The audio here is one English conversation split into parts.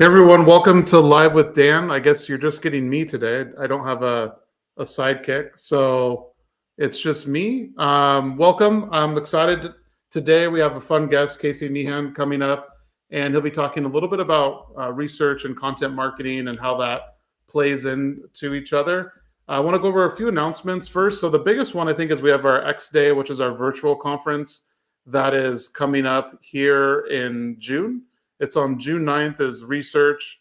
Hey everyone, welcome to Live with Dan. I guess you're just getting me today. I don't have a sidekick, so it's just me. Welcome. I'm excited. Today we have a fun guest, Casey Meehan, coming up, and he'll be talking a little bit about research and content marketing and how that plays into each other. I want to go over a few announcements first. So the biggest one I think is we have our X Day, which is our virtual conference that is coming up here in June. It's on June 9th is research.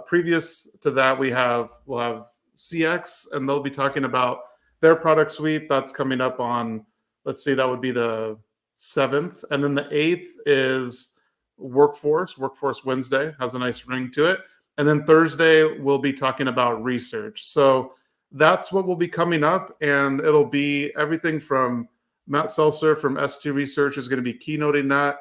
Previous to that, we'll have CX, and they'll be talking about their product suite. That's coming up on, let's see, that would be the 7th. And then the 8th is Workforce. Workforce Wednesday has a nice ring to it. And then Thursday, we'll be talking about research. So that's what will be coming up. And it'll be everything from Matt Seltzer from S2 Research is going to be keynoting that.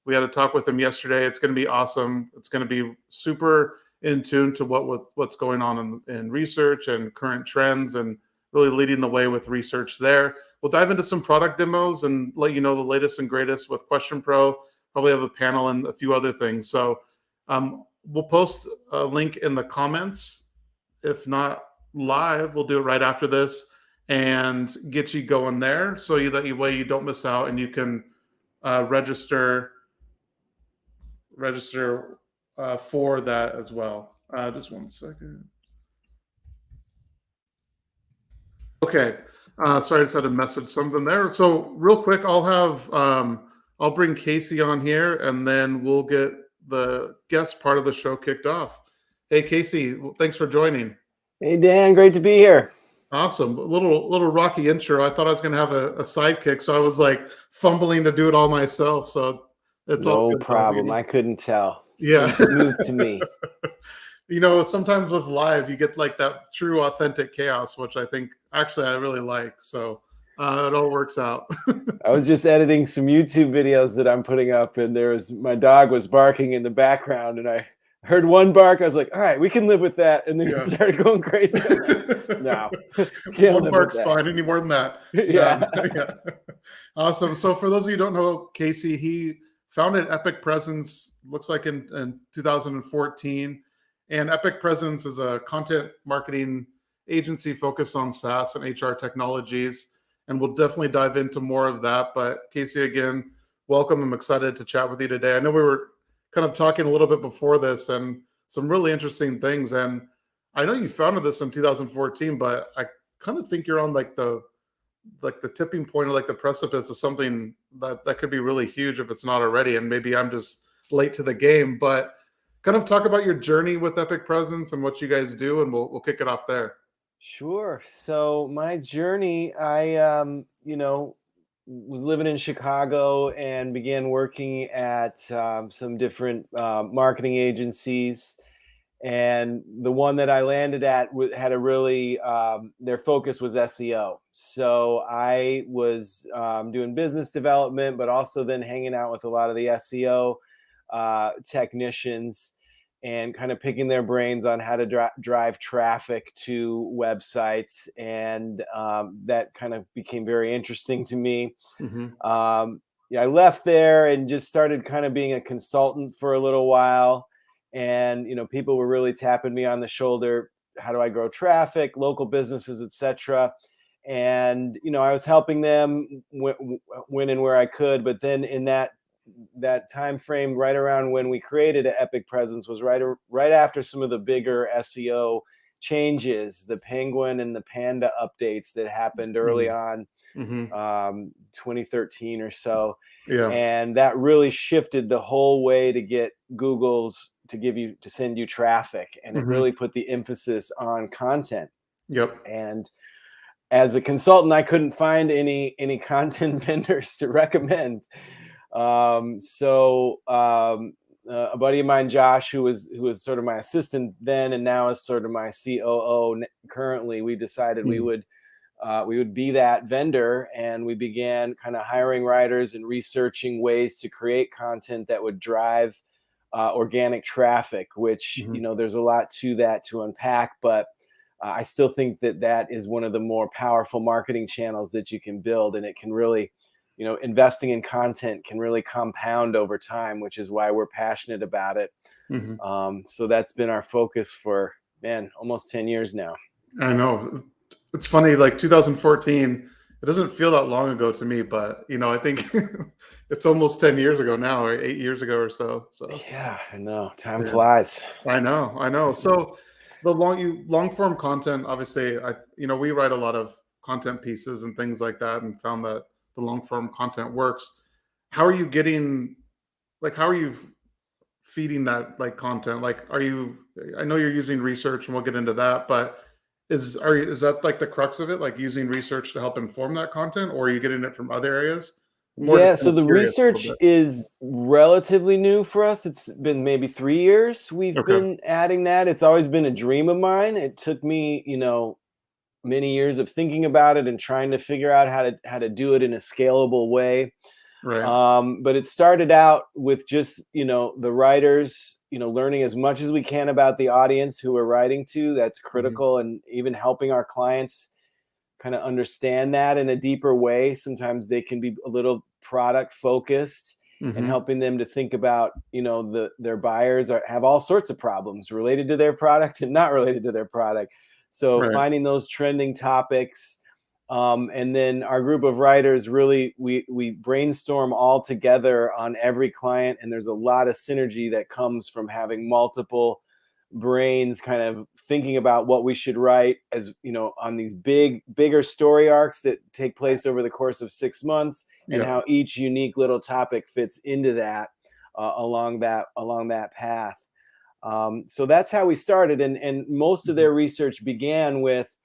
We had a talk with him yesterday. It's going to be awesome. It's going to be super in tune to what's going on in research and current trends, and really leading the way with research there. We'll dive into some product demos and let you know the latest and greatest with Question Pro. Probably have a panel and a few other things. So we'll post a link in the comments. If not live, we'll do it right after this and get you going there, so that way you don't miss out and you can register for that as well. Just one second. Okay. Sorry, I just had to message something there. So real quick, I'll bring Casey on here, and then we'll get the guest part of the show kicked off. Hey, Casey, thanks for joining. Hey, Dan, great to be here. Awesome. A little rocky intro. I thought I was going to have a sidekick, so I was like fumbling to do it all myself. So it's all no problem. I couldn't tell. Yeah. Smooth to me. You know, sometimes with live, you get like that true authentic chaos, which I think actually I really like. So it all works out. I was just editing some YouTube videos that I'm putting up, and my dog was barking in the background, and I heard one bark. I was like, all right, we can live with that. And then it started going crazy. No, one bark's fine. Any more than that. Yeah. Yeah. Awesome. So for those of you who don't know Casey, he founded Epic Presence, looks like in 2014. And Epic Presence is a content marketing agency focused on SaaS and HR technologies. And we'll definitely dive into more of that. But Casey, again, welcome. I'm excited to chat with you today. I know we were kind of talking a little bit before this and some really interesting things. And I know you founded this in 2014, but I kind of think you're on like the tipping point or like the precipice of something that could be really huge if it's not already. And maybe I'm just late to the game, but kind of talk about your journey with Epic Presence and what you guys do, and we'll kick it off there. Sure. So my journey, I was living in Chicago and began working at some different marketing agencies. And the one that I landed at had a really, their focus was SEO. So I was doing business development, but also then hanging out with a lot of the SEO technicians and kind of picking their brains on how to drive traffic to websites. And that kind of became very interesting to me. Mm-hmm. I left there and just started kind of being a consultant for a little while. And, people were really tapping me on the shoulder. How do I grow traffic, local businesses, etc. And, I was helping them when and where I could. But then in that time frame, right around when we created an Epic Presence, was right after some of the bigger SEO changes, the Penguin and the Panda updates that happened early on, 2013 or so. Yeah. And that really shifted the whole way to get Google's to send you traffic. And it really put the emphasis on content. Yep. And as a consultant, I couldn't find any content vendors to recommend. So a buddy of mine, Josh, who was sort of my assistant then and now is sort of my COO currently, we decided we would be that vendor, and we began kind of hiring writers and researching ways to create content that would drive organic traffic, which, there's a lot to that to unpack, but I still think that is one of the more powerful marketing channels that you can build, and it can really investing in content can really compound over time, which is why we're passionate about it. So that's been our focus for, man, almost 10 years now. I know. It's funny, like 2014, it doesn't feel that long ago to me, but I think it's almost 10 years ago now, or 8 years ago or so. Yeah, I know. Time flies. I know. So the long form content, obviously, we write a lot of content pieces and things like that, and found that the long form content works. How are you feeding that like content? Like, I know you're using research, and we'll get into that, but is that like the crux of it, like using research to help inform that content, or are you getting it from other areas? Yeah, so the research is relatively new for us. It's been maybe 3 years we've been adding that. It's always been a dream of mine. It took me, many years of thinking about it and trying to figure out how to do it in a scalable way. Right. But it started out with just, the writers, learning as much as we can about the audience who we're writing to. That's critical. And even helping our clients kind of understand that in a deeper way. Sometimes they can be a little product focused, and helping them to think about, their buyers have all sorts of problems related to their product and not related to their product. So finding those trending topics. And then our group of writers, really, we brainstorm all together on every client. And there's a lot of synergy that comes from having multiple brains kind of thinking about what we should write, as on these bigger story arcs that take place over the course of 6 months, and how each unique little topic fits into that along that path. So that's how we started. And most of their research began with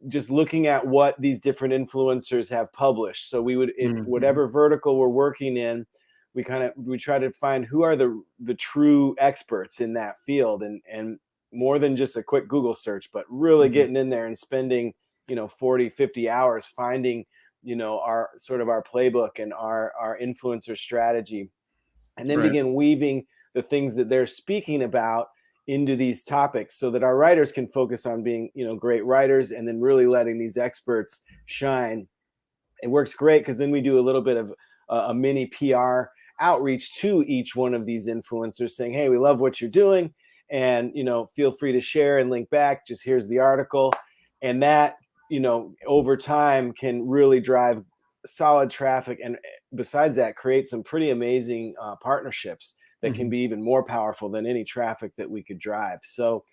just looking at what these different influencers have published. So we would, if whatever vertical we're working in, we try to find who are the true experts in that field, and more than just a quick Google search, but really getting in there and spending 40, 50 hours finding our playbook and our influencer strategy, and then begin weaving the things that they're speaking about into these topics, so that our writers can focus on being great writers, and then really letting these experts shine. It works great because then we do a little bit of a mini PR outreach to each one of these influencers, saying, hey, we love what you're doing, and feel free to share and link back. Just here's the article. And that over time can really drive solid traffic, and besides that, create some pretty amazing partnerships that can be even more powerful than any traffic that we could drive. So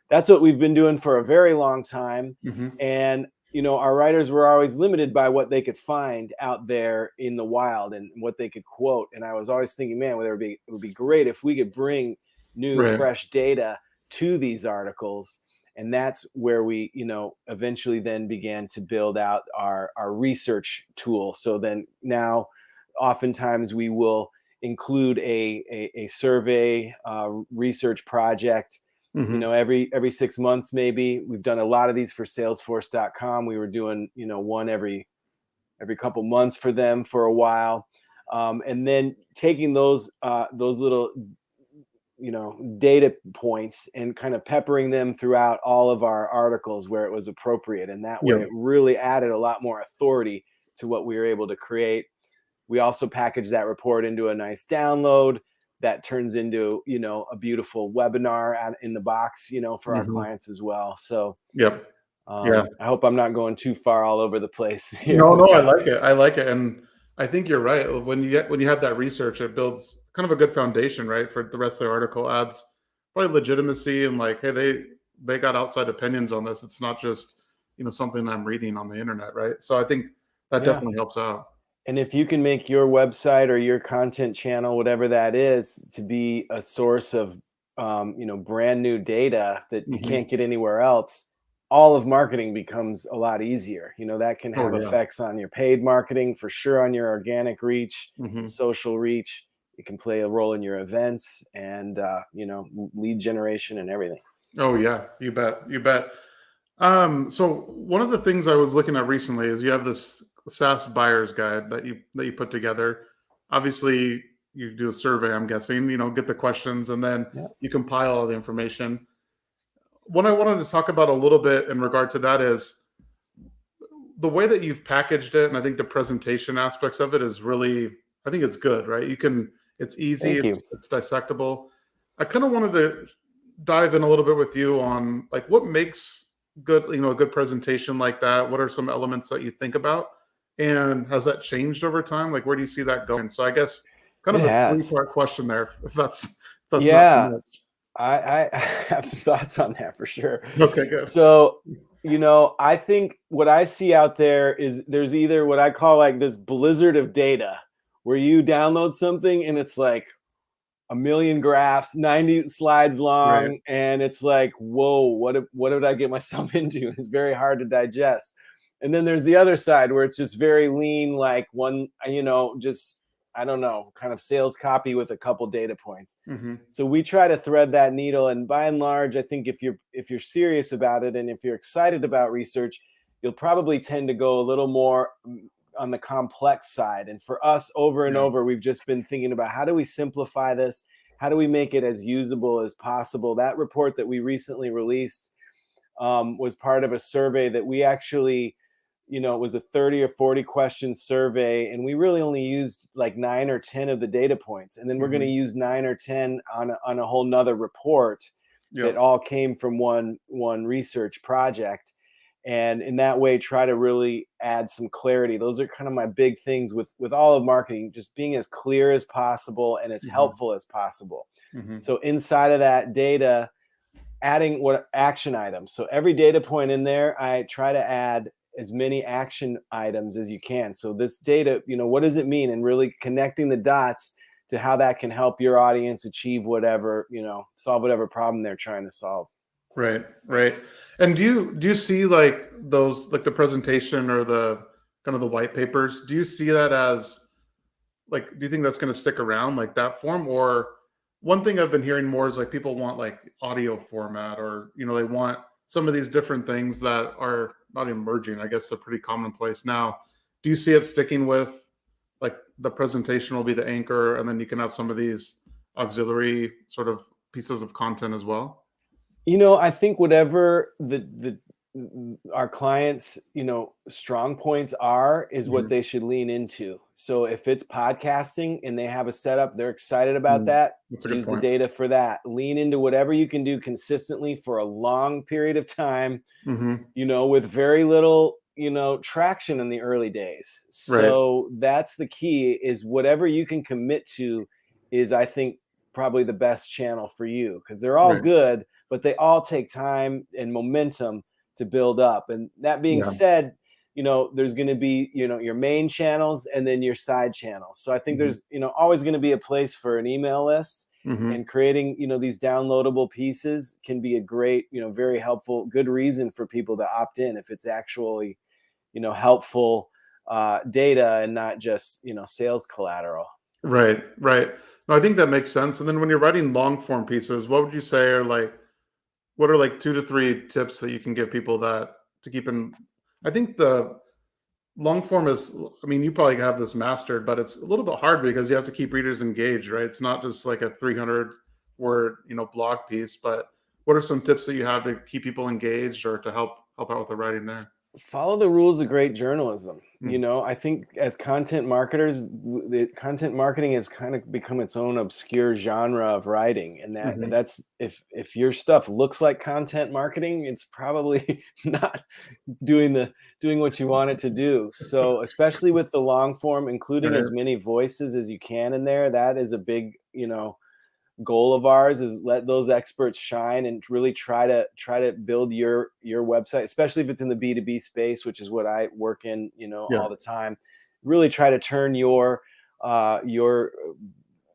that's what we've been doing for a very long time. And our writers were always limited by what they could find out there in the wild and what they could quote. And I was always thinking, man, it would be great if we could bring new, fresh data to these articles. And that's where we, eventually then began to build out our research tool. So then now, oftentimes we will include a survey research project. Every 6 months, maybe. We've done a lot of these for Salesforce.com. We were doing, one every couple months for them for a while, and then taking those little, data points and kind of peppering them throughout all of our articles where it was appropriate. And that way, it really added a lot more authority to what we were able to create. We also package that report into a nice download that turns into, a beautiful webinar in the box, for our clients as well. So, I hope I'm not going too far all over the place here. No, I like it. And I think you're right. When you have that research, it builds kind of a good foundation, right? For the rest of the article, adds probably legitimacy, and like, hey, they got outside opinions on this. It's not just, something I'm reading on the internet, right? So I think that definitely helps out. And if you can make your website or your content channel, whatever that is, to be a source of, brand new data that you can't get anywhere else, all of marketing becomes a lot easier. That can have effects on your paid marketing, for sure, on your organic reach, social reach. It can play a role in your events and, lead generation and everything. Oh yeah, you bet. So one of the things I was looking at recently is you have this SaaS buyer's guide that you put together. Obviously, you do a survey, I'm guessing, get the questions, and then you compile all the information. What I wanted to talk about a little bit in regard to that is, the way that you've packaged it, and I think the presentation aspects of it is really, I think it's good, right? It's easy, Thank you. it's dissectable. I kind of wanted to dive in a little bit with you on like what makes good, a good presentation like that. What are some elements that you think about? And has that changed over time? Like, where do you see that going? So I guess kind It of a has. three-part question there, if that's not too Yeah, much. I have some thoughts on that for sure. Okay, good. So, I think what I see out there is there's either what I call like this blizzard of data where you download something and it's like a million graphs, 90 slides Right. long, and it's like, whoa, what did I get myself into? It's very hard to digest. And then there's the other side where it's just very lean, like one, just I don't know, kind of sales copy with a couple data points. Mm-hmm. So we try to thread that needle, and by and large, I think if you're serious about it and if you're excited about research, you'll probably tend to go a little more on the complex side. And for us, over and Yeah. over, we've just been thinking about how do we simplify this? How do we make it as usable as possible? That report that we recently released was part of a survey that we actually, it was a 30 or 40 question survey, and we really only used like 9 or 10 of the data points. And then we're going to Mm-hmm. use 9 or 10 on a whole nother report that Yep. all came from one research project. And in that way, try to really add some clarity. Those are kind of my big things with all of marketing, just being as clear as possible and as Mm-hmm. helpful as possible. Mm-hmm. So inside of that data, adding what action items. So every data point in there, I try to add as many action items as you can. So this data, what does it mean? And really connecting the dots to how that can help your audience achieve whatever, solve whatever problem they're trying to solve. Right, right. And do you see like those, like the presentation or the kind of the white papers? Do you see that as like, do you think that's going to stick around like that form? Or one thing I've been hearing more is like people want like audio format, or they want some of these different things that are not emerging. I guess they're pretty commonplace now. Do you see it sticking with like the presentation will be the anchor, and then you can have some of these auxiliary sort of pieces of content as well? I think whatever the our clients, strong points are is what Mhm. they should lean into. So if it's podcasting and they have a setup, they're excited about Mm, that, that's a good use the point. data for that. Lean into whatever you can do consistently for a long period of time, Hmm. with very little, traction in the early days. Right. So that's the key, is whatever you can commit to is, I think, probably the best channel for you, because they're all Right. good, but they all take time and momentum to build up. And that being Yeah. said, there's going to be, your main channels and then your side channels. So I think Hmm. there's, always going to be a place for an email list, Hmm. and creating, these downloadable pieces can be a great, very helpful, good reason for people to opt in if it's actually, helpful data and not just, sales collateral. Right. Right. No, I think that makes sense. And then when you're writing long form pieces, what would you say are like, what are like 2 to 3 tips that you can give people that to keep in? I think the long form is, I mean, you probably have this mastered, but it's a little bit hard because you have to keep readers engaged, right? It's not just like a 300 word, blog piece, but what are some tips that you have to keep people engaged or to help out with the writing there? Follow the rules of great journalism. Mm. I think as content marketers, the content marketing has kind of become its own obscure genre of writing, and Hmm. that's, if your stuff looks like content marketing, it's probably not doing what you want it to do. So especially with the long form, including Right. as many voices as you can in there, that is a big, goal of ours, is let those experts shine and really try to build your website, especially if it's in the B2B space, which is what I work in, Yeah. all the time. Really try to turn your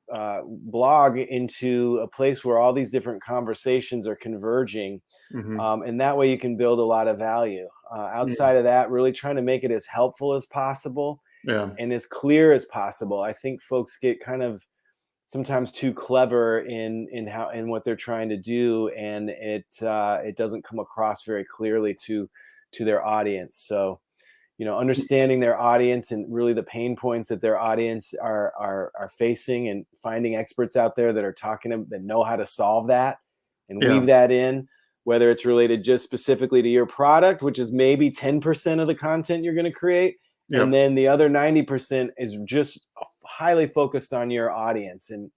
blog into a place where all these different conversations are converging, Hmm. and that way you can build a lot of value. Yeah. Outside of that, really trying to make it as helpful as possible Yeah. and as clear as possible. I think folks get kind of sometimes too clever in what they're trying to do, and it doesn't come across very clearly to their audience. So, understanding their audience and really the pain points that their audience are facing, and finding experts out there that are talking to them, that know how to solve that and Yeah. weave that in. whether it's related just specifically to your product, which is maybe 10% of the content you're going to create. Yep. And then the other 90% is just highly focused on your audience. And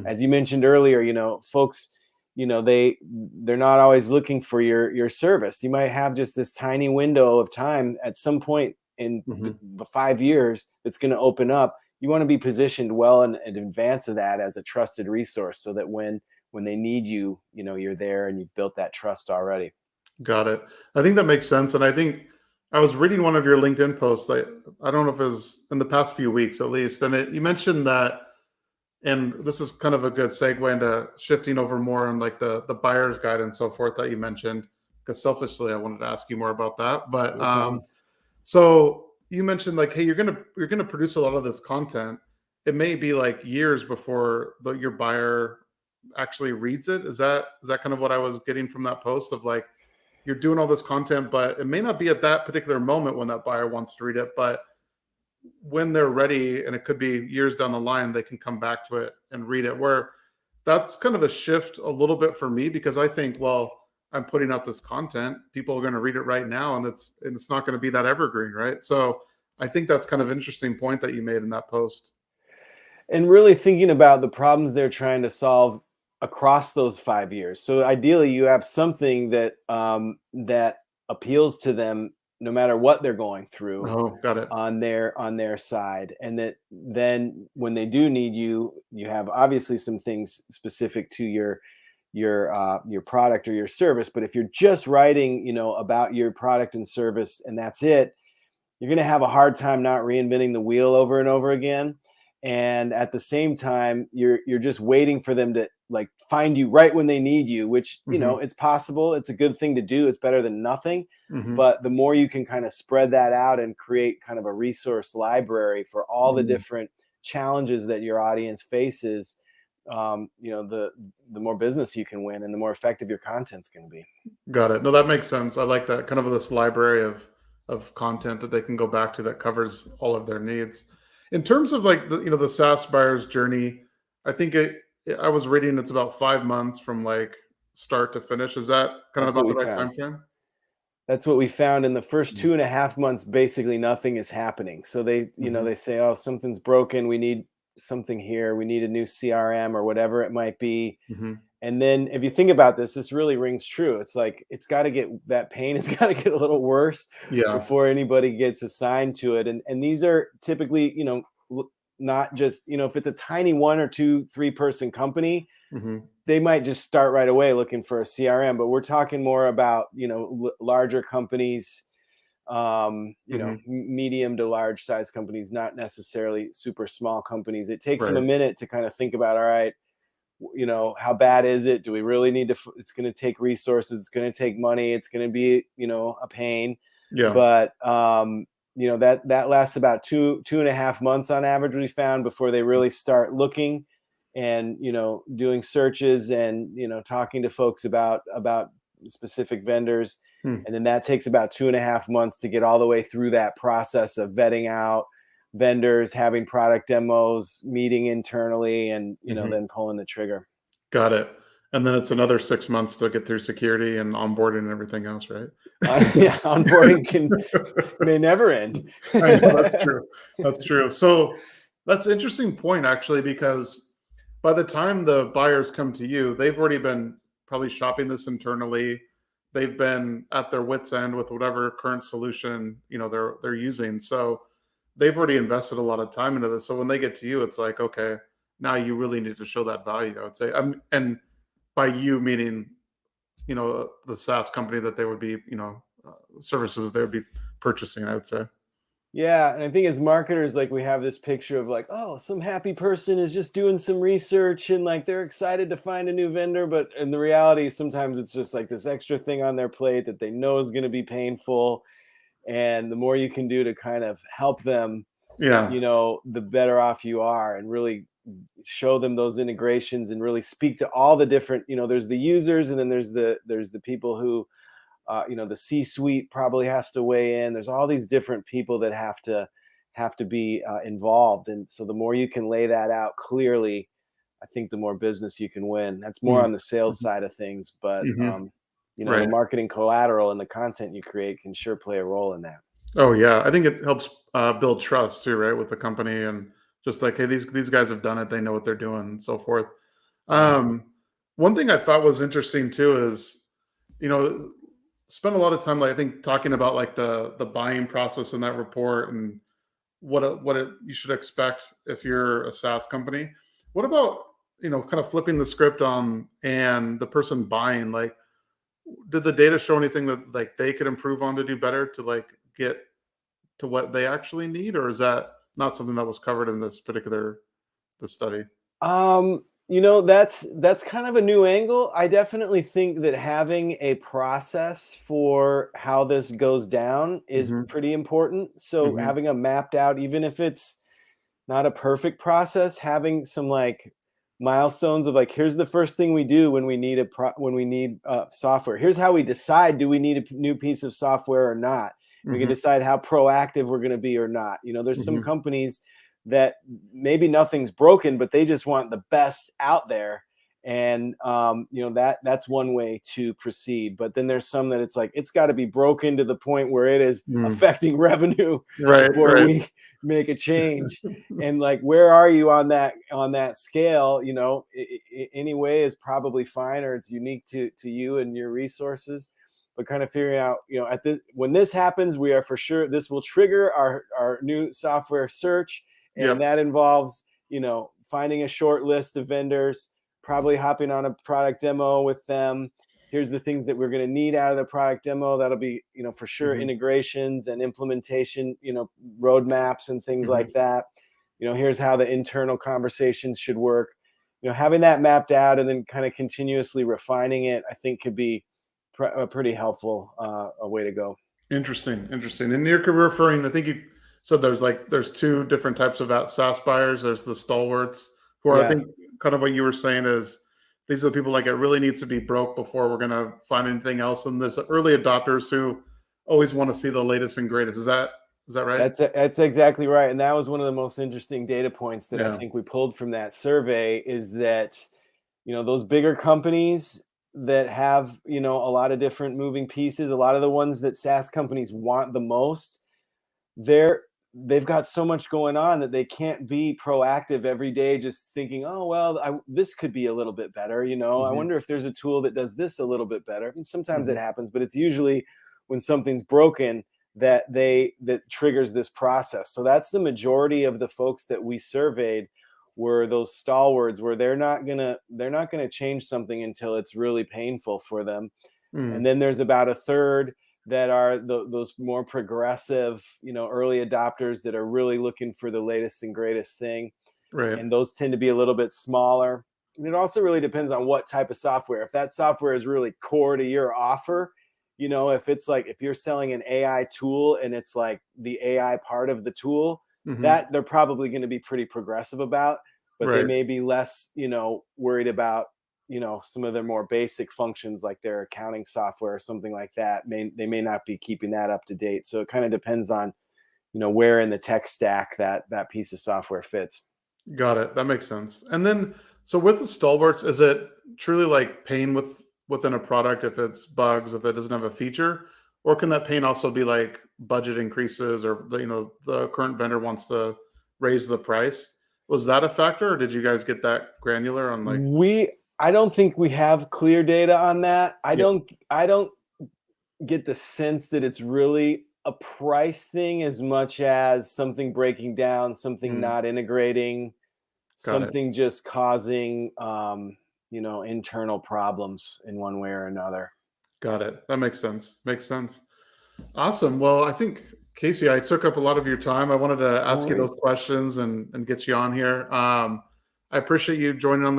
as you mentioned earlier, folks, they're not always looking for your service. You might have just this tiny window of time at some point in the 5 years that's going to open up. You want to be positioned well in advance of that as a trusted resource, so that when they need you, you're there and you've built that trust already. Got it. I think that makes sense. And I think I was reading one of your LinkedIn posts. I don't know if it was in the past few weeks at least. And you mentioned that, and this is kind of a good segue into shifting over more on like the buyer's guide and so forth that you mentioned, because selfishly I wanted to ask you more about that. But so you mentioned like, hey, you're gonna produce a lot of this content. It may be like years before your buyer actually reads it. Is that kind of what I was getting from that post of like, you're doing all this content, but it may not be at that particular moment when that buyer wants to read it, but when they're ready, and it could be years down the line, they can come back to it and read it. Where that's kind of a shift a little bit for me, because I think, well, I'm putting out this content, people are going to read it right now, and it's not going to be that evergreen, right? So I think that's kind of an interesting point that you made in that post. And really thinking about the problems they're trying to solve across those 5 years. So ideally, you have something that that appeals to them no matter what they're going through. Oh, got it. On their side, and that then when they do need you, you have obviously some things specific to your product or your service. But if you're just writing, about your product and service, and that's it, you're going to have a hard time not reinventing the wheel over and over again. And at the same time, you're just waiting for them to like find you right when they need you, which, it's possible. It's a good thing to do. It's better than nothing. But the more you can kind of spread that out and create kind of a resource library for all the different challenges that your audience faces, the more business you can win and the more effective your content's going to be. Got it. No, that makes sense. I like that kind of this library of content that they can go back to that covers all of their needs. In terms of like the SaaS buyer's journey, I think I was reading it's about 5 months from like start to finish. Is that kind of about the right time frame? That's what we found. In the first 2.5 months, basically nothing is happening. So they, they say, oh, something's broken. We need something here. We need a new CRM or whatever it might be. And then if you think about this really rings true. It's like, that pain has got to get a little worse before anybody gets assigned to it. And these are typically, not just, if it's a tiny 1 or 2, 3 person company, they might just start right away looking for a CRM. But we're talking more about, larger companies, medium to large size companies, not necessarily super small companies. It takes them a minute to kind of think about, all right, how bad is it? Do we really need to, it's going to take resources. It's going to take money. It's going to be, a pain. But, that lasts about 2.5 months on average, we found, before they really start looking and, doing searches and, talking to folks about specific vendors. And then that takes about 2.5 months to get all the way through that process of vetting out vendors, having product demos, meeting internally, and, then pulling the trigger. Got it. And then it's another 6 months to get through security and onboarding and everything else, right? Onboarding may never end. I know, that's true. That's true. So that's an interesting point, actually, because by the time the buyers come to you, they've already been probably shopping this internally. They've been at their wits' end with whatever current solution they're using. So they've already invested a lot of time into this. So when they get to you, it's like, okay, now you really need to show that value, I would say. And by you meaning, the SaaS company that they would be, services they would be purchasing, I would say. Yeah. And I think as marketers, like, we have this picture of like, oh, some happy person is just doing some research and like they're excited to find a new vendor. But in the reality, sometimes it's just like this extra thing on their plate that they know is going to be painful. And the more you can do to kind of help them, the better off you are, and really show them those integrations and really speak to all the different, there's the users, and then there's the people who, the C-suite probably has to weigh in. There's all these different people that have to be involved. And so the more you can lay that out clearly, I think the more business you can win. That's more on the sales side of things, but the Right. marketing collateral and the content you create can sure play a role in that. Oh yeah, I think it helps build trust too, right, with the company, and just like, hey, these guys have done it, they know what they're doing, and so forth. Yeah. One thing I thought was interesting too is, you know, spend a lot of time, like I think, talking about like the buying process in that report and what you should expect if you're a SaaS company. What about, kind of flipping the script on and the person buying, like, did the data show anything that like they could improve on to do better to like get to what they actually need, or is that not something that was covered in the study? That's kind of a new angle. I definitely think that having a process for how this goes down is Hmm. pretty important. So Hmm. having a mapped out, even if it's not a perfect process, having some like milestones of like, here's the first thing we do when we need when we need software. Here's how we decide, do we need a new piece of software or not? We can Hmm. decide how proactive we're going to be or not. There's some Hmm. companies that maybe nothing's broken, but they just want the best out there. And that's one way to proceed. But then there's some that it's like it's got to be broken to the point where it is Mm. affecting revenue Right, before right. we make a change. And like, where are you on that scale? Any way is probably fine, or it's unique to you and your resources. But kind of figuring out, when this happens, we are for sure this will trigger our new software search, and Yep. that involves finding a short list of vendors, probably hopping on a product demo with them. Here's the things that we're going to need out of the product demo. That'll be for sure Hmm. integrations and implementation, roadmaps and things Hmm. like that. Here's how the internal conversations should work. Having that mapped out and then kind of continuously refining it, I think could be a pretty helpful a way to go. Interesting, interesting. And you're referring, I think you said there's two different types of SaaS buyers. There's the stalwarts, who are, I Yeah. think, kind of what you were saying is these are the people like it really needs to be broke before we're gonna find anything else. And there's the early adopters who always want to see the latest and greatest. Is that right? That's exactly right. And that was one of the most interesting data points that I Yeah. think we pulled from that survey, is that, those bigger companies that have, a lot of different moving pieces, a lot of the ones that SaaS companies want the most, they've got so much going on that they can't be proactive every day just thinking, oh well, this could be a little bit better. I Hmm. wonder if there's a tool that does this a little bit better. And sometimes it Hmm. happens, but it's usually when something's broken that triggers this process. So that's the majority of the folks that we surveyed were those stalwarts, where they're not gonna change something until it's really painful for them. And Mm. then there's about a third that are those more progressive, early adopters that are really looking for the latest and greatest thing. Right. And those tend to be a little bit smaller. And it also really depends on what type of software. If that software is really core to your offer, if it's like, if you're selling an AI tool and it's like the AI part of the tool, Hmm. that they're probably going to be pretty progressive about, but they Right. may be less, worried about, some of their more basic functions like their accounting software or something like that. They may not be keeping that up to date. So it kind of depends on, where in the tech stack that piece of software fits. Got it. That makes sense. And then, so with the stalwarts, is it truly like pain within a product if it's bugs, if it doesn't have a feature, or can that pain also be like budget increases, or the current vendor wants to raise the price? Was that a factor, or did you guys get that granular on like? I don't think we have clear data on that. I Yeah. don't I don't get the sense that it's really a price thing as much as something breaking down, something Mm, not integrating, got it. something just causing internal problems in one way or another. Got it. That makes sense. Makes sense. Awesome. Well, I think, Casey, I took up a lot of your time. I wanted to No ask you those worries. questions and get you on here. I appreciate you joining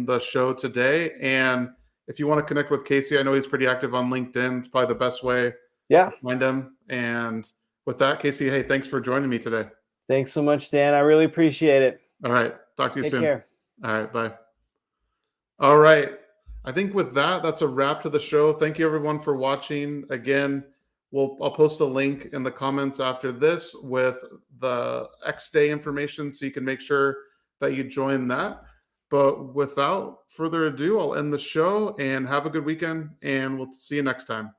the show today. And if you want to connect with Casey, I know he's pretty active on LinkedIn. It's probably the best way Yeah. to find him. And with that, Casey, hey, thanks for joining me today. Thanks so much, Dan. I really appreciate it. All right. Talk to you Take soon. care. All right. Bye. All right. I think with that, that's a wrap to the show. Thank you everyone for watching. Again, I'll post a link in the comments after this with the X Day information so you can make sure that you join that. But without further ado, I'll end the show and have a good weekend, and we'll see you next time.